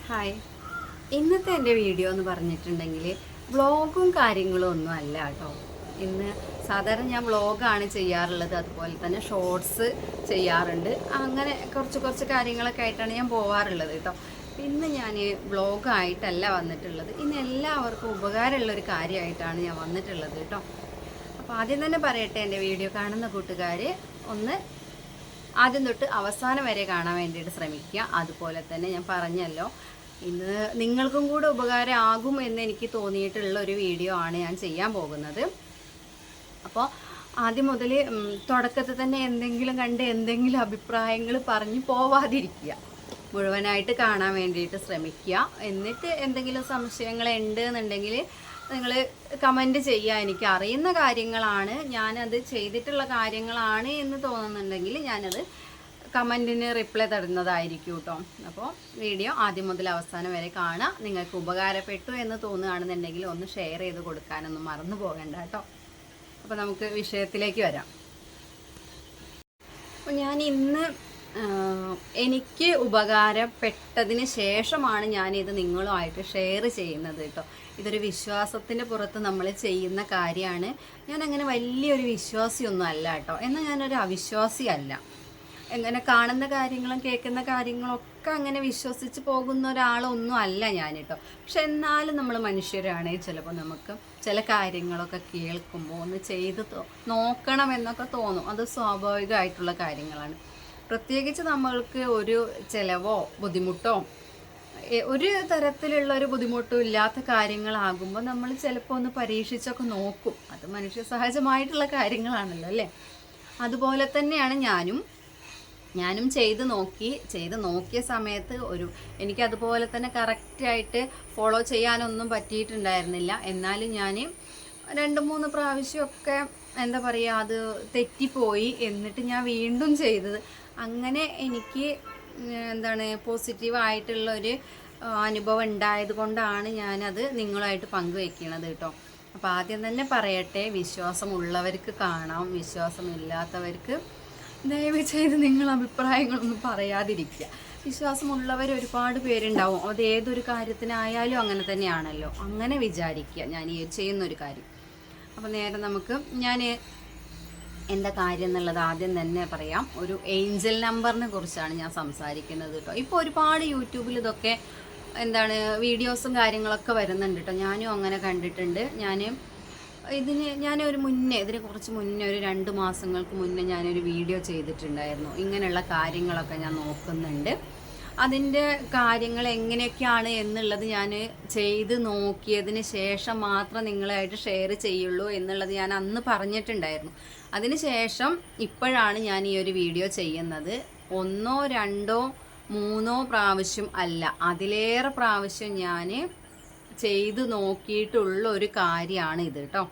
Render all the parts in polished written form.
Hi. ഇന്നത്തെ എൻ്റെ video എന്ന് പറഞ്ഞിട്ടുണ്ടെങ്കിൽ വ്ളോഗും കാര്യങ്ങളും ഒന്നും അല്ല കേട്ടോ. ഇന്ന് സാധാരണ ഞാൻ വ്ളോഗാണ് ചെയ്യാറുള്ളത്, അതുപോലെ തന്നെ ഷോർട്സ് ചെയ്യാറുണ്ട്. അങ്ങനെ കുറച്ച് കാര്യങ്ങളൊക്കെ ആയിട്ടാണ് ഞാൻ പോവാറുള്ളത് കേട്ടോ. ഇന്ന് ഞാൻ വ്ളോഗായിട്ടല്ല വന്നിട്ടുള്ളത്. ഇന്ന് എല്ലാവർക്കും ഉപകാരമുള്ളൊരു കാര്യമായിട്ടാണ് ഞാൻ വന്നിട്ടുള്ളത് കേട്ടോ. അപ്പോൾ ആദ്യം തന്നെ പറയട്ടെ, എൻ്റെ വീഡിയോ കാണുന്ന കൂട്ടുകാർ ഒന്ന് ആദ്യം തൊട്ട് അവസാനം വരെ കാണാൻ വേണ്ടിയിട്ട് ശ്രമിക്കുക. അതുപോലെ തന്നെ ഞാൻ പറഞ്ഞല്ലോ, ഇന്ന് നിങ്ങൾക്കും കൂടെ ഉപകാരമാകും എന്ന് എനിക്ക് തോന്നിയിട്ടുള്ള ഒരു വീഡിയോ ആണ് ഞാൻ ചെയ്യാൻ പോകുന്നത്. അപ്പോൾ ആദ്യം മുതൽ തുടക്കത്തിൽ തന്നെ എന്തെങ്കിലും കണ്ട് എന്തെങ്കിലും അഭിപ്രായങ്ങൾ പറഞ്ഞു പോവാതിരിക്കുക, മുഴുവനായിട്ട് കാണാൻ വേണ്ടിയിട്ട് ശ്രമിക്കുക. എന്നിട്ട് എന്തെങ്കിലും സംശയങ്ങൾ ഉണ്ട് എന്നുണ്ടെങ്കിൽ നിങ്ങൾ കമൻറ്റ് ചെയ്യുക. എനിക്ക് അറിയുന്ന കാര്യങ്ങളാണ്, ഞാനത് ചെയ്തിട്ടുള്ള കാര്യങ്ങളാണ് എന്ന് തോന്നുന്നുണ്ടെങ്കിൽ ഞാനത് കമൻറ്റിന് റിപ്ലൈ തരുന്നതായിരിക്കും കേട്ടോ. അപ്പോൾ വീഡിയോ ആദ്യം മുതൽ അവസാനം വരെ കാണാം. നിങ്ങൾക്ക് ഉപകാരപ്പെട്ടു എന്ന് തോന്നുകയാണെന്നുണ്ടെങ്കിൽ ഒന്ന് ഷെയർ ചെയ്ത് കൊടുക്കാനൊന്നും മറന്നു പോകണ്ട കേട്ടോ. അപ്പോൾ നമുക്ക് വിഷയത്തിലേക്ക് വരാം. അപ്പോൾ ഞാൻ ഇന്ന് എനിക്ക് ഉപകാരപ്പെട്ടതിന് ശേഷമാണ് ഞാനിത് നിങ്ങളുമായിട്ട് ഷെയർ ചെയ്യുന്നത് കേട്ടോ. ഇതൊരു വിശ്വാസത്തിൻ്റെ പുറത്ത് നമ്മൾ ചെയ്യുന്ന കാര്യമാണ്. ഞാൻ അങ്ങനെ വലിയൊരു വിശ്വാസിയൊന്നും അല്ല കേട്ടോ. എന്നാൽ ഞാനൊരു അവിശ്വാസിയല്ല. എങ്ങനെ കാണുന്ന കാര്യങ്ങളും കേൾക്കുന്ന കാര്യങ്ങളൊക്കെ അങ്ങനെ വിശ്വസിച്ച് പോകുന്ന ഒരാളൊന്നും അല്ല ഞാൻ കേട്ടോ. പക്ഷെ എന്നാലും നമ്മൾ മനുഷ്യരാണെങ്കിൽ ചിലപ്പോൾ നമുക്ക് ചില കാര്യങ്ങളൊക്കെ കേൾക്കുമ്പോൾ ഒന്ന് ചെയ്ത് നോക്കണം എന്നൊക്കെ തോന്നും. അത് സ്വാഭാവികമായിട്ടുള്ള കാര്യങ്ങളാണ്. പ്രത്യേകിച്ച് നമ്മൾക്ക് ഒരു ചിലവോ ബുദ്ധിമുട്ടോ ഒരു തരത്തിലുള്ള ഒരു ബുദ്ധിമുട്ടും ഇല്ലാത്ത കാര്യങ്ങളാകുമ്പോൾ നമ്മൾ ചിലപ്പോൾ ഒന്ന് പരീക്ഷിച്ചൊക്കെ നോക്കും. അത് മനുഷ്യ സഹജമായിട്ടുള്ള കാര്യങ്ങളാണല്ലോ അല്ലേ. അതുപോലെ തന്നെയാണ് ഞാനും ചെയ്ത് നോക്കിയ സമയത്ത് എനിക്കതുപോലെ തന്നെ കറക്റ്റായിട്ട് ഫോളോ ചെയ്യാനൊന്നും പറ്റിയിട്ടുണ്ടായിരുന്നില്ല. എന്നാലും ഞാൻ 2-3 പ്രാവശ്യമൊക്കെ എന്താ പറയുക, അത് തെറ്റിപ്പോയി. എന്നിട്ട് ഞാൻ വീണ്ടും ചെയ്തത്. അങ്ങനെ എനിക്ക് പോസിറ്റീവായിട്ടുള്ളൊരു അനുഭവം ഉണ്ടായത് കൊണ്ടാണ് ഞാനത് നിങ്ങളുമായിട്ട് പങ്കുവയ്ക്കുന്നത് കേട്ടോ. അപ്പോൾ ആദ്യം തന്നെ പറയട്ടെ, വിശ്വാസമുള്ളവർക്ക് കാണാം, വിശ്വാസമില്ലാത്തവർക്ക് ദയവ് ചെയ്ത് നിങ്ങൾ അഭിപ്രായങ്ങളൊന്നും പറയാതിരിക്കുക. വിശ്വാസമുള്ളവർ ഒരുപാട് പേരുണ്ടാവും. അത് ഏതൊരു കാര്യത്തിനായാലും അങ്ങനെ തന്നെയാണല്ലോ. അങ്ങനെ വിചാരിക്കുക ഞാൻ ഈ ചെയ്യുന്നൊരു കാര്യം. അപ്പോൾ നേരെ ഞാൻ എന്താ കാര്യം എന്നുള്ളത് ആദ്യം തന്നെ പറയാം. ഒരു ഏഞ്ചൽ നമ്പറിനെ കുറിച്ചാണ് ഞാൻ സംസാരിക്കുന്നത് കേട്ടോ. ഇപ്പോൾ ഒരുപാട് യൂട്യൂബിൽ ഇതൊക്കെ വീഡിയോസും കാര്യങ്ങളൊക്കെ വരുന്നുണ്ട് കേട്ടോ. ഞാനും അങ്ങനെ കണ്ടിട്ടുണ്ട്. ഇതിന് കുറച്ച് മുന്നേ ഒരു 2 മാസങ്ങൾക്ക് മുന്നേ ഞാനൊരു വീഡിയോ ചെയ്തിട്ടുണ്ടായിരുന്നു. ഇങ്ങനെയുള്ള കാര്യങ്ങളൊക്കെ ഞാൻ നോക്കുന്നുണ്ട്. അതിൻ്റെ കാര്യങ്ങൾ എങ്ങനെയൊക്കെയാണ് എന്നുള്ളത് ഞാൻ ചെയ്ത് നോക്കിയതിന് ശേഷം മാത്രം നിങ്ങളായിട്ട് ഷെയർ ചെയ്യുള്ളൂ എന്നുള്ളത് ഞാൻ അന്ന് പറഞ്ഞിട്ടുണ്ടായിരുന്നു. അതിന് ശേഷം ഇപ്പോഴാണ് ഞാൻ ഈ ഒരു വീഡിയോ ചെയ്യുന്നത്. 1, 2, 3 പ്രാവശ്യം അല്ല, അതിലേറെ പ്രാവശ്യം ഞാൻ ചെയ്ത് നോക്കിയിട്ടുള്ള ഒരു കാര്യമാണ് ഇത് കേട്ടോ.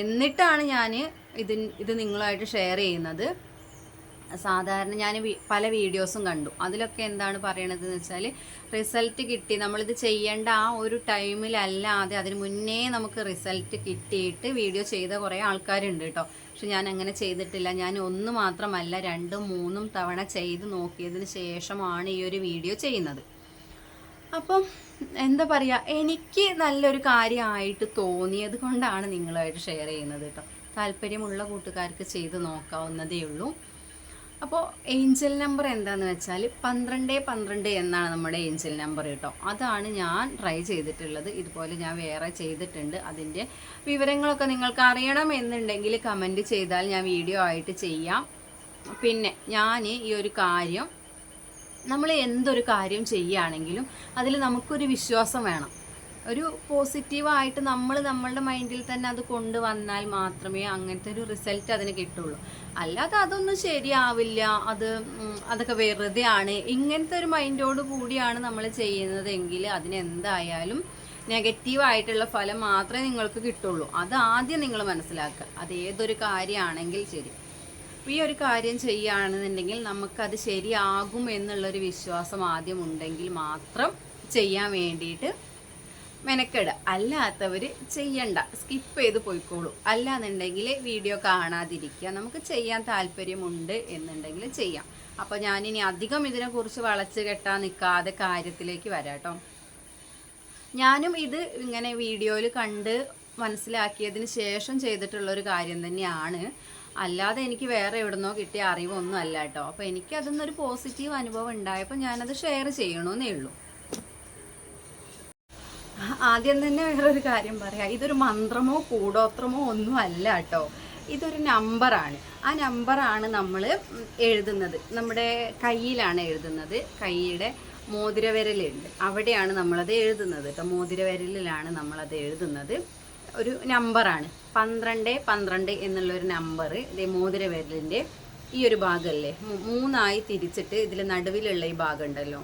എന്നിട്ടാണ് ഞാൻ ഇത് നിങ്ങളുമായിട്ട് ഷെയർ ചെയ്യുന്നത്. സാധാരണ ഞാൻ പല വീഡിയോസും കണ്ടു. അതിലൊക്കെ എന്താണ് പറയണത് എന്ന് വെച്ചാൽ, റിസൾട്ട് കിട്ടി, നമ്മളിത് ചെയ്യേണ്ട ആ ഒരു ടൈമിലല്ലാതെ അതിന് മുന്നേ നമുക്ക് റിസൾട്ട് കിട്ടിയിട്ട് വീഡിയോ ചെയ്ത കുറേ ആൾക്കാരുണ്ട് കേട്ടോ. പക്ഷെ ഞാൻ അങ്ങനെ ചെയ്തിട്ടില്ല. ഞാൻ 1 മാത്രമല്ല 2, 3 തവണ ചെയ്ത് നോക്കിയതിന് ശേഷമാണ് ഈ ഒരു വീഡിയോ ചെയ്യുന്നത്. അപ്പം എന്താ പറയുക, എനിക്ക് നല്ലൊരു കാര്യമായിട്ട് തോന്നിയത് കൊണ്ടാണ് നിങ്ങളുമായിട്ട് ഷെയർ ചെയ്യുന്നത് കേട്ടോ. താല്പര്യമുള്ള കൂട്ടുകാർക്ക് ചെയ്ത് നോക്കാവുന്നതേ ഉള്ളൂ. അപ്പോൾ ഏഞ്ചൽ നമ്പർ എന്താണെന്ന് വെച്ചാൽ 1212 എന്നാണ് നമ്മുടെ ഏഞ്ചൽ നമ്പർ കേട്ടോ. അതാണ് ഞാൻ ട്രൈ ചെയ്തിട്ടുള്ളത്. ഇതുപോലെ ഞാൻ വേറെ ചെയ്തിട്ടുണ്ട്. അതിൻ്റെ വിവരങ്ങളൊക്കെ നിങ്ങൾക്ക് അറിയണം എന്നുണ്ടെങ്കിൽ കമൻറ്റ് ചെയ്താൽ ഞാൻ വീഡിയോ ആയിട്ട് ചെയ്യാം. പിന്നെ ഞാൻ ഈ ഒരു കാര്യം, നമ്മൾ എന്തൊരു കാര്യം ചെയ്യുകയാണെങ്കിലും അതിൽ നമുക്കൊരു വിശ്വാസം വേണം. ഒരു പോസിറ്റീവായിട്ട് നമ്മളുടെ മൈൻഡിൽ തന്നെ അത് കൊണ്ടുവന്നാൽ മാത്രമേ അങ്ങനത്തെ ഒരു റിസൾട്ട് അതിന് കിട്ടുള്ളൂ. അല്ലാതെ അതൊന്നും ശരിയാവില്ല, അതൊക്കെ വെറുതെയാണ്, ഇങ്ങനത്തെ ഒരു മൈൻഡോട് കൂടിയാണ് നമ്മൾ ചെയ്യുന്നതെങ്കിൽ അതിനെന്തായാലും നെഗറ്റീവായിട്ടുള്ള ഫലം മാത്രമേ നിങ്ങൾക്ക് കിട്ടുള്ളൂ. അത് ആദ്യം നിങ്ങൾ മനസ്സിലാക്കുക. അത് ഏതൊരു കാര്യമാണെങ്കിൽ ശരി. ഈ ഒരു കാര്യം ചെയ്യുകയാണെന്നുണ്ടെങ്കിൽ നമുക്കത് ശരിയാകും എന്നുള്ളൊരു വിശ്വാസം ആദ്യം ഉണ്ടെങ്കിൽ മാത്രം ചെയ്യാൻ വേണ്ടിയിട്ട് മെനക്കെടുക. അല്ലാത്തവർ ചെയ്യണ്ട, സ്കിപ്പ് ചെയ്ത് പോയിക്കോളൂ. അല്ലാന്നുണ്ടെങ്കിൽ വീഡിയോ കാണാതിരിക്കുക. നമുക്ക് ചെയ്യാൻ താല്പര്യമുണ്ട് എന്നുണ്ടെങ്കിൽ ചെയ്യാം. അപ്പോൾ ഞാനിനി അധികം ഇതിനെക്കുറിച്ച് വളച്ച് കെട്ടാൻ നിൽക്കാതെ കാര്യത്തിലേക്ക് വരാം കേട്ടോ. ഞാനും ഇത് ഇങ്ങനെ വീഡിയോയിൽ കണ്ട് മനസ്സിലാക്കിയതിന് ശേഷം ചെയ്തിട്ടുള്ളൊരു കാര്യം തന്നെയാണ്, അല്ലാതെ എനിക്ക് വേറെ എവിടുന്നോ കിട്ടിയ അറിവൊന്നും അല്ല കേട്ടോ. അപ്പോൾ എനിക്ക് അതിന്നൊരു പോസിറ്റീവ് അനുഭവം ഉണ്ടായപ്പോൾ ഞാനത് ഷെയർ ചെയ്യണമെന്നേ ഉള്ളൂ. ആദ്യം തന്നെ വേറൊരു കാര്യം പറയാം, ഇതൊരു മന്ത്രമോ കൂടോത്രമോ ഒന്നും അല്ല കേട്ടോ. ഇതൊരു നമ്പറാണ്. ആ നമ്പറാണ് നമ്മൾ എഴുതുന്നത്, നമ്മുടെ കയ്യിലാണ് എഴുതുന്നത്. കൈയുടെ മോതിരവിരലുണ്ട്, അവിടെയാണ് നമ്മളത് എഴുതുന്നത് കേട്ടോ. മോതിരവിരലിലാണ് നമ്മളത് എഴുതുന്നത്. ഒരു നമ്പറാണ് 12 എന്നുള്ളൊരു നമ്പർ. ഇതേ മോതിരവിരലിൻ്റെ ഈ ഒരു ഭാഗമല്ലേ, 3ആയി തിരിച്ചിട്ട് ഇതിൽ നടുവിലുള്ള ഈ ഭാഗം ഉണ്ടല്ലോ,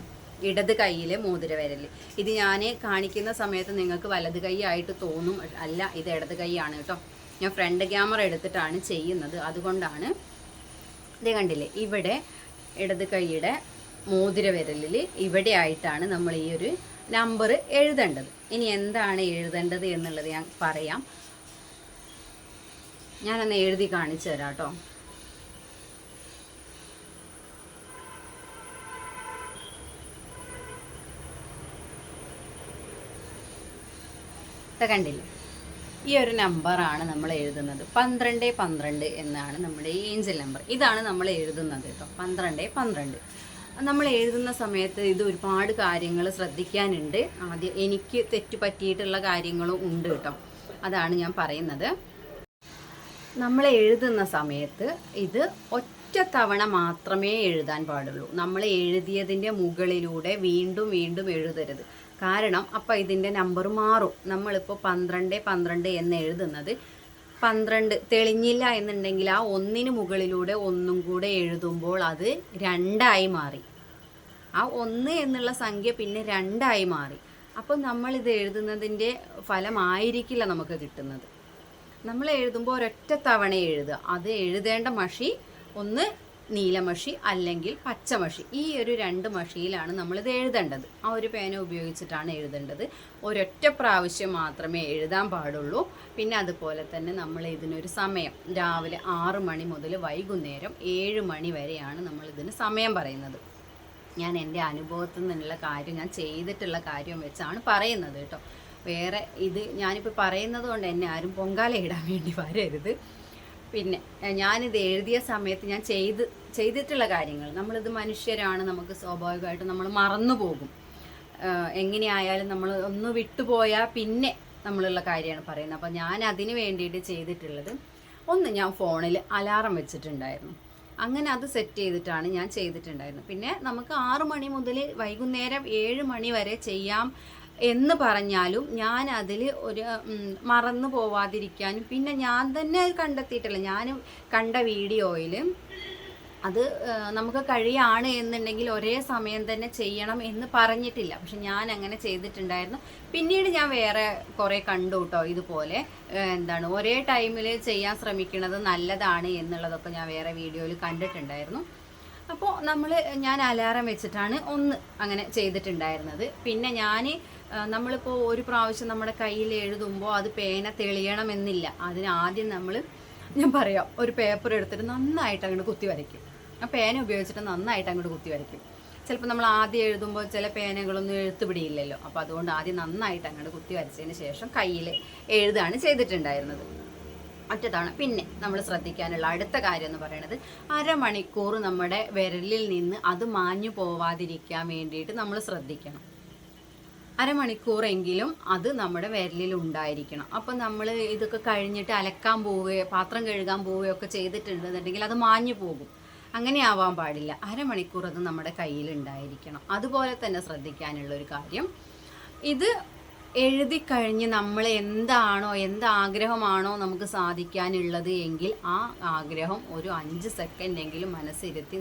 ഇടത് കൈയിലെ മോതിരവിരൽ. ഇത് ഞാൻ കാണിക്കുന്ന സമയത്ത് നിങ്ങൾക്ക് വലത് കൈ ആയിട്ട് തോന്നും, അല്ല ഇത് ഇടത് കൈയാണ് കേട്ടോ. ഞാൻ ഫ്രണ്ട് ക്യാമറ എടുത്തിട്ടാണ് ചെയ്യുന്നത്, അതുകൊണ്ടാണ്. ഇതേ കണ്ടില്ലേ, ഇവിടെ ഇടത് കൈയുടെ മോതിരവിരലിൽ ഇവിടെ ആയിട്ടാണ് നമ്മൾ ഈ ഒരു നമ്പർ എഴുതേണ്ടത്. ഇനി എന്താണ് എഴുതേണ്ടത് എന്നുള്ളത് ഞാൻ പറയാം. ഞാനൊന്ന് എഴുതി കാണിച്ചു തരാം കേട്ടോ. കണ്ടില്ലേ, ഈ ഒരു നമ്പറാണ് നമ്മൾ എഴുതുന്നത്. 12 എന്നാണ് നമ്മുടെ ഏഞ്ചൽ നമ്പർ. ഇതാണ് നമ്മൾ എഴുതുന്നത് കേട്ടോ, 12. നമ്മൾ എഴുതുന്ന സമയത്ത് ഇത് ഒരുപാട് കാര്യങ്ങൾ ശ്രദ്ധിക്കാനുണ്ട്. ആദ്യം എനിക്ക് തെറ്റ് പറ്റിയിട്ടുള്ള കാര്യങ്ങളും ഉണ്ട് കേട്ടോ, അതാണ് ഞാൻ പറയുന്നത്. നമ്മൾ എഴുതുന്ന സമയത്ത് ഇത് ഒറ്റ തവണ മാത്രമേ എഴുതാൻ പാടുള്ളൂ. നമ്മൾ എഴുതിയതിൻ്റെ മുകളിലൂടെ വീണ്ടും വീണ്ടും എഴുതരുത്. കാരണം അപ്പം ഇതിൻ്റെ നമ്പർ മാറും. നമ്മളിപ്പോൾ 12 എന്ന് എഴുതുന്നത് 12 തെളിഞ്ഞില്ല എന്നുണ്ടെങ്കിൽ ആ ഒന്നിന് മുകളിലൂടെ ഒന്നും കൂടെ എഴുതുമ്പോൾ അത് 2ആയി മാറി. ആ 1 എന്നുള്ള സംഖ്യ പിന്നെ 2ആയി മാറി. അപ്പോൾ നമ്മളിത് എഴുതുന്നതിൻ്റെ ഫലമായിരിക്കില്ല നമുക്ക് കിട്ടുന്നത്. നമ്മൾ എഴുതുമ്പോൾ ഒരൊറ്റ തവണ എഴുതുക. അത് എഴുതേണ്ട മഷി ഒന്ന് നീലമഷി അല്ലെങ്കിൽ പച്ചമഷി, ഈ ഒരു 2 മഷിയിലാണ് നമ്മളിത് എഴുതേണ്ടത്. ആ ഒരു പേന ഉപയോഗിച്ചിട്ടാണ് എഴുതേണ്ടത്. ഒരൊറ്റ പ്രാവശ്യം മാത്രമേ എഴുതാൻ പാടുള്ളൂ. പിന്നെ അതുപോലെ തന്നെ നമ്മൾ ഇതിനൊരു സമയം, രാവിലെ 6 മണി മുതൽ വൈകുന്നേരം 7 മണി വരെയാണ് നമ്മളിതിന് സമയം പറയുന്നത്. ഞാൻ എൻ്റെ അനുഭവത്തിൽ നിന്നുള്ള കാര്യം, ഞാൻ ചെയ്തിട്ടുള്ള കാര്യം വെച്ചാണ് പറയുന്നത് കേട്ടോ. വേറെ ഇത് ഞാനിപ്പോൾ പറയുന്നത് കൊണ്ട് എന്നെ ആരും പൊങ്കാല ഇടാൻ വേണ്ടി വരരുത്. പിന്നെ ഞാനിത് എഴുതിയ സമയത്ത് ഞാൻ ചെയ്തിട്ടുള്ള കാര്യങ്ങൾ, നമ്മളിത് മനുഷ്യരാണ്, നമുക്ക് സ്വാഭാവികമായിട്ട് നമ്മൾ മറന്നു പോകും. എങ്ങനെയായാലും നമ്മൾ ഒന്ന് വിട്ടുപോയാൽ പിന്നെ നമ്മളുള്ള കാര്യമാണ് പറയുന്നത്. അപ്പോൾ ഞാൻ അതിന് വേണ്ടിയിട്ട് ചെയ്തിട്ടുള്ളത്, ഒന്ന് ഞാൻ ഫോണിൽ അലാറം വെച്ചിട്ടുണ്ടായിരുന്നു. അങ്ങനെ അത് സെറ്റ് ചെയ്തിട്ടാണ് ഞാൻ ചെയ്തിട്ടുണ്ടായിരുന്നത്. പിന്നെ നമുക്ക് 6 മണി മുതൽ വൈകുന്നേരം 7 മണി വരെ ചെയ്യാം എന്ന് പറഞ്ഞാലും ഞാൻ അതിൽ ഒരു മറന്നു പോവാതിരിക്കാനും, പിന്നെ ഞാൻ തന്നെ അത് കണ്ടെത്തിയിട്ടില്ല. ഞാൻ കണ്ട വീഡിയോയിൽ അത് നമുക്ക് കഴിയാണ് എന്നുണ്ടെങ്കിൽ ഒരേ സമയം തന്നെ ചെയ്യണം എന്ന് പറഞ്ഞിട്ടില്ല. പക്ഷെ ഞാൻ അങ്ങനെ ചെയ്തിട്ടുണ്ടായിരുന്നു. പിന്നീട് ഞാൻ വേറെ കുറേ കണ്ടു കേട്ടോ, ഇതുപോലെ ഒരേ ടൈമിൽ ചെയ്യാൻ ശ്രമിക്കുന്നത് നല്ലതാണ് എന്നുള്ളതൊക്കെ ഞാൻ വേറെ വീഡിയോയിൽ കണ്ടിട്ടുണ്ടായിരുന്നു. അപ്പോൾ ഞാൻ അലാറം വെച്ചിട്ടാണ് ഒന്ന് അങ്ങനെ ചെയ്തിട്ടുണ്ടായിരുന്നത്. പിന്നെ നമ്മളിപ്പോൾ ഒരു പ്രാവശ്യം നമ്മുടെ കയ്യിൽ എഴുതുമ്പോൾ അത് പേന തെളിയണമെന്നില്ല. അതിനാദ്യം ഞാൻ പറയാം, ഒരു പേപ്പർ എടുത്തിട്ട് നന്നായിട്ട് അങ്ങോട്ട് കുത്തി വരയ്ക്കും. ആ പേന ഉപയോഗിച്ചിട്ട് നന്നായിട്ട് അങ്ങോട്ട് കുത്തി വരയ്ക്കും. ചിലപ്പോൾ നമ്മൾ ആദ്യം എഴുതുമ്പോൾ ചില പേനകളൊന്നും എഴുത്ത് പിടിയില്ലല്ലോ. അപ്പോൾ അതുകൊണ്ട് ആദ്യം നന്നായിട്ട് അങ്ങോട്ട് കുത്തി വരച്ചതിന് ശേഷം കയ്യിൽ എഴുതാണ് ചെയ്തിട്ടുണ്ടായിരുന്നത്. ഒറ്റത്തവണ. പിന്നെ നമ്മൾ ശ്രദ്ധിക്കാനുള്ള അടുത്ത കാര്യം എന്ന് പറയുന്നത്, അരമണിക്കൂർ നമ്മുടെ വിരലിൽ നിന്ന് അത് മാഞ്ഞു പോവാതിരിക്കാൻ വേണ്ടിയിട്ട് നമ്മൾ ശ്രദ്ധിക്കണം. അരമണിക്കൂറെങ്കിലും അത് നമ്മുടെ വിരലിൽ ഉണ്ടായിരിക്കണം. അപ്പം നമ്മൾ ഇതൊക്കെ കഴിഞ്ഞിട്ട് അലക്കാൻ പോവുകയോ പാത്രം കഴുകാൻ പോവുകയോ ഒക്കെ ചെയ്തിട്ടുണ്ടെന്നുണ്ടെങ്കിൽ അത് മാഞ്ഞു പോകും. അങ്ങനെ ആവാൻ പാടില്ല. അരമണിക്കൂർ അത് നമ്മുടെ കയ്യിൽ ഉണ്ടായിരിക്കണം. അതുപോലെ തന്നെ ശ്രദ്ധിക്കാനുള്ളൊരു കാര്യം, ഇത് എഴുതി കഴിഞ്ഞ് നമ്മൾ എന്താഗ്രഹമാണോ നമുക്ക് സാധിക്കാനുള്ളത് എങ്കിൽ ആ ആഗ്രഹം ഒരു 5 സെക്കൻഡെങ്കിലും മനസ്സിരുത്തി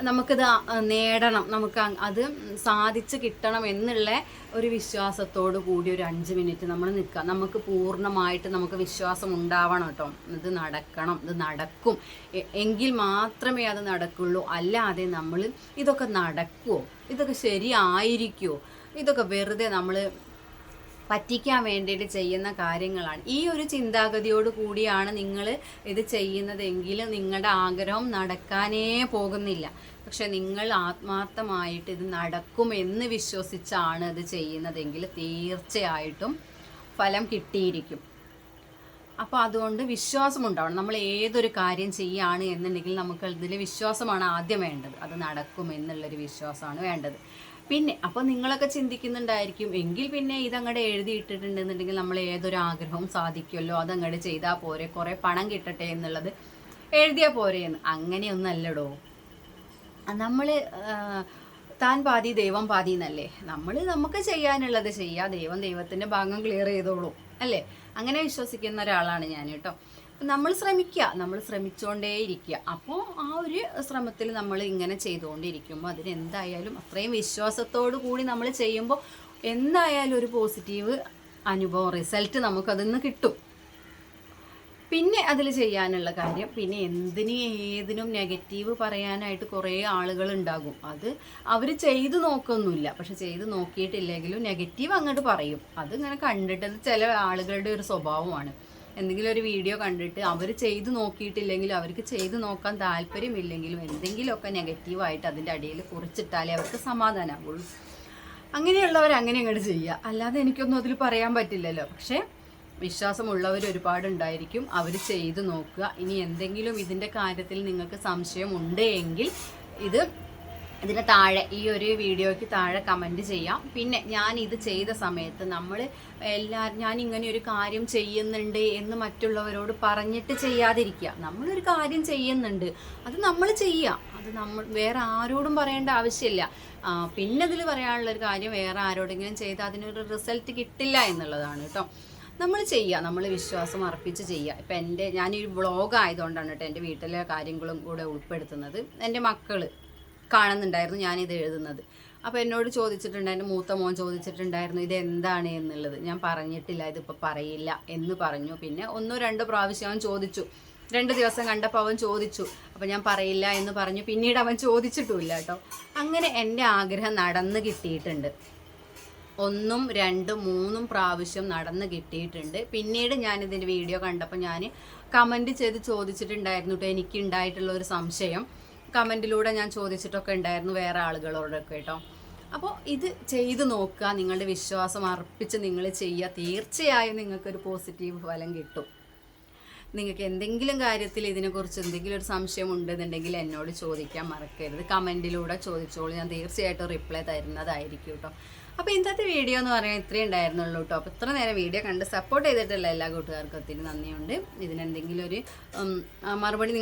നമുക്കിത് നേടണം, നമുക്ക് അത് സാധിച്ച് കിട്ടണം എന്നുള്ള ഒരു വിശ്വാസത്തോടു കൂടി ഒരു 5 മിനിറ്റ് നമ്മൾ നിൽക്കുക. നമുക്ക് പൂർണ്ണമായിട്ട് നമുക്ക് വിശ്വാസം ഉണ്ടാവണം കേട്ടോ. ഇത് നടക്കണം, ഇത് നടക്കും എങ്കിൽ മാത്രമേ അത് നടക്കുള്ളൂ. അല്ലാതെ ഇതൊക്കെ നടക്കുമോ, ഇതൊക്കെ ശരിയായിരിക്കുമോ, ഇതൊക്കെ വെറുതെ പറ്റിക്കാൻ വേണ്ടിയിട്ട് ചെയ്യുന്ന കാര്യങ്ങളാണ്. ഈ ഒരു ചിന്താഗതിയോട് കൂടിയാണ് നിങ്ങൾ ഇത് ചെയ്യുന്നതെങ്കിൽ നിങ്ങളുടെ ആഗ്രഹം നടക്കാനേ പോകുന്നില്ല. പക്ഷെ നിങ്ങൾ ആത്മാർത്ഥമായിട്ട് ഇത് നടക്കുമെന്ന് വിശ്വസിച്ചാണ് ഇത് ചെയ്യുന്നതെങ്കിൽ തീർച്ചയായിട്ടും ഫലം കിട്ടിയിരിക്കും. അപ്പോൾ അതുകൊണ്ട് വിശ്വാസം ഉണ്ടാവണം. നമ്മൾ ഏതൊരു കാര്യം ചെയ്യുകയാണ് എന്നുണ്ടെങ്കിൽ നമുക്ക് ഇതിൽ വിശ്വാസമാണ് ആദ്യം വേണ്ടത്. അത് നടക്കും എന്നുള്ളൊരു വിശ്വാസമാണ് വേണ്ടത്. പിന്നെ അപ്പോൾ നിങ്ങളൊക്കെ ചിന്തിക്കുന്നുണ്ടായിരിക്കും, എങ്കിൽ പിന്നെ ഇതങ്ങടെ എഴുതിയിട്ടിട്ടുണ്ടെന്നുണ്ടെങ്കിൽ നമ്മൾ ഏതൊരു ആഗ്രഹവും സാധിക്കുമല്ലോ, അതങ്ങടെ ചെയ്താൽ പോരെ, കുറേ പണം കിട്ടട്ടെ എന്നുള്ളത് എഴുതിയാൽ പോരെയെന്ന്. അങ്ങനെയൊന്നല്ലടോ. നമ്മൾ താൻ പാതി ദൈവം പാതി എന്നല്ലേ. നമുക്ക് ചെയ്യാനുള്ളത് ചെയ്യുക, ദൈവത്തിൻ്റെ ഭാഗം ക്ലിയർ ചെയ്തോളൂ അല്ലേ. അങ്ങനെ വിശ്വസിക്കുന്ന ഒരാളാണ് ഞാൻ കേട്ടോ. നമ്മൾ ശ്രമിച്ചുകൊണ്ടേയിരിക്കുക. അപ്പോൾ ആ ഒരു ശ്രമത്തിൽ നമ്മൾ ഇങ്ങനെ ചെയ്തുകൊണ്ടിരിക്കുമ്പോൾ അതിനെന്തായാലും അത്രയും വിശ്വാസത്തോടു കൂടി നമ്മൾ ചെയ്യുമ്പോൾ എന്തായാലും ഒരു പോസിറ്റീവ് അനുഭവം, റിസൾട്ട് നമുക്കതിൽ നിന്ന് കിട്ടും. പിന്നെ അതിൽ ചെയ്യാനുള്ള കാര്യം, പിന്നെ ഏതിനും നെഗറ്റീവ് പറയാനായിട്ട് കുറേ ആളുകൾ ഉണ്ടാകും. അത് അവർ ചെയ്തു നോക്കൊന്നുമില്ല, പക്ഷെ ചെയ്ത് നോക്കിയിട്ടില്ലെങ്കിലും നെഗറ്റീവ് അങ്ങോട്ട് പറയും. അതിങ്ങനെ കണ്ടിട്ട് ചില ആളുകളുടെ ഒരു സ്വഭാവമാണ്. എന്തെങ്കിലും ഒരു വീഡിയോ കണ്ടിട്ട് അവർ ചെയ്തു നോക്കിയിട്ടില്ലെങ്കിലും, അവർക്ക് ചെയ്തു നോക്കാൻ താല്പര്യമില്ലെങ്കിലും എന്തെങ്കിലുമൊക്കെ നെഗറ്റീവായിട്ട് അതിൻ്റെ അടിയിൽ കുറിച്ചിട്ടാലേ അവർക്ക് സമാധാനമാവുള്ളൂ. അങ്ങനെയുള്ളവർ അങ്ങനെ അങ്ങോട്ട് ചെയ്യുക. അല്ലാതെ എനിക്കൊന്നും അതിൽ പറയാൻ പറ്റില്ലല്ലോ. പക്ഷേ വിശ്വാസമുള്ളവർ ഒരുപാടുണ്ടായിരിക്കും. അവർ ചെയ്തു നോക്കുക. ഇനി എന്തെങ്കിലും ഇതിൻ്റെ കാര്യത്തിൽ നിങ്ങൾക്ക് സംശയം ഉണ്ട് എങ്കിൽ ഇതിന് താഴെ, ഈ ഒരു വീഡിയോയ്ക്ക് താഴെ കമൻറ്റ് ചെയ്യാം. പിന്നെ ഞാൻ ഇത് ചെയ്ത സമയത്ത് ഞാൻ ഇങ്ങനെ ഒരു കാര്യം ചെയ്യുന്നുണ്ട് എന്ന് മറ്റുള്ളവരോട് പറഞ്ഞിട്ട് ചെയ്യാതിരിക്കുക. നമ്മളൊരു കാര്യം ചെയ്യുന്നുണ്ട്, അത് നമ്മൾ ചെയ്യുക. അത് നമ്മൾ വേറെ ആരോടും പറയേണ്ട ആവശ്യമില്ല. പിന്നെ അതിൽ പറയാനുള്ളൊരു കാര്യം, വേറെ ആരോടെങ്കിലും ചെയ്താൽ അതിനൊരു റിസൾട്ട് കിട്ടില്ല എന്നുള്ളതാണ് കേട്ടോ. നമ്മൾ ചെയ്യുക, നമ്മൾ വിശ്വാസം അർപ്പിച്ച് ചെയ്യുക. ഇപ്പം ഞാനൊരു വ്ളോഗ് ആയതുകൊണ്ടാണ് കേട്ടോ എൻ്റെ വീട്ടിലെ കാര്യങ്ങളും കൂടെ ഉൾപ്പെടുത്തുന്നത്. എൻ്റെ മക്കൾ കാണുന്നുണ്ടായിരുന്നു ഞാനിത് എഴുതുന്നത്. അപ്പോൾ എന്നോട് ചോദിച്ചിട്ടുണ്ട്, എൻ്റെ മൂത്ത മോൻ ചോദിച്ചിട്ടുണ്ടായിരുന്നു ഇത് എന്താണ് എന്നുള്ളത്. ഞാൻ പറഞ്ഞിട്ടില്ല, ഇതിപ്പോൾ പറയില്ല എന്ന് പറഞ്ഞു. പിന്നെ 1-2 പ്രാവശ്യം അവൻ ചോദിച്ചു. 2 ദിവസം കണ്ടപ്പോൾ അവൻ ചോദിച്ചു. അപ്പോൾ ഞാൻ പറയില്ല എന്ന് പറഞ്ഞു. പിന്നീട് അവൻ ചോദിച്ചിട്ടുമില്ല കേട്ടോ. അങ്ങനെ എൻ്റെ ആഗ്രഹം നടന്ന് കിട്ടിയിട്ടുണ്ട്. 1, 2, 3 പ്രാവശ്യം നടന്ന് കിട്ടിയിട്ടുണ്ട്. പിന്നീട് ഞാനിതിൻ്റെ വീഡിയോ കണ്ടപ്പോൾ ഞാൻ കമൻറ്റ് ചെയ്ത് ചോദിച്ചിട്ടുണ്ടായിരുന്നു കേട്ടോ. എനിക്കുണ്ടായിട്ടുള്ള ഒരു സംശയം കമൻറ്റിലൂടെ ഞാൻ ചോദിച്ചിട്ടൊക്കെ ഉണ്ടായിരുന്നു വേറെ ആളുകളോടൊക്കെ കേട്ടോ. അപ്പോൾ ഇത് ചെയ്ത് നോക്കുക, നിങ്ങളുടെ വിശ്വാസം അർപ്പിച്ച് നിങ്ങൾ ചെയ്യുക. തീർച്ചയായും നിങ്ങൾക്കൊരു പോസിറ്റീവ് ഫലം കിട്ടും. നിങ്ങൾക്ക് എന്തെങ്കിലും കാര്യത്തിൽ ഇതിനെക്കുറിച്ച് എന്തെങ്കിലും ഒരു സംശയം ഉണ്ടെന്നുണ്ടെങ്കിൽ എന്നോട് ചോദിക്കാൻ മറക്കരുത്. കമൻറ്റിലൂടെ ചോദിച്ചോളൂ, ഞാൻ തീർച്ചയായിട്ടും റിപ്ലൈ തരുന്നതായിരിക്കും കേട്ടോ. അപ്പോൾ ഇന്നത്തെ വീഡിയോ എന്ന് പറയാൻ ഇത്രയും ഉണ്ടായിരുന്നുള്ളൂ കേട്ടോ. അപ്പോൾ ഇത്ര നേരം വീഡിയോ കണ്ട് സപ്പോർട്ട് ചെയ്തിട്ടുള്ള എല്ലാ കൂട്ടുകാർക്കും ഒത്തിരി നന്ദിയുണ്ട്. ഇതിനെന്തെങ്കിലും ഒരു മറുപടി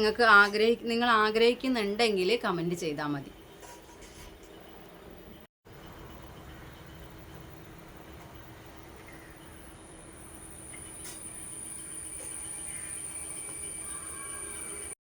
നിങ്ങൾ ആഗ്രഹിക്കുന്നുണ്ടെങ്കിൽ കമൻറ്റ് ചെയ്താൽ മതി.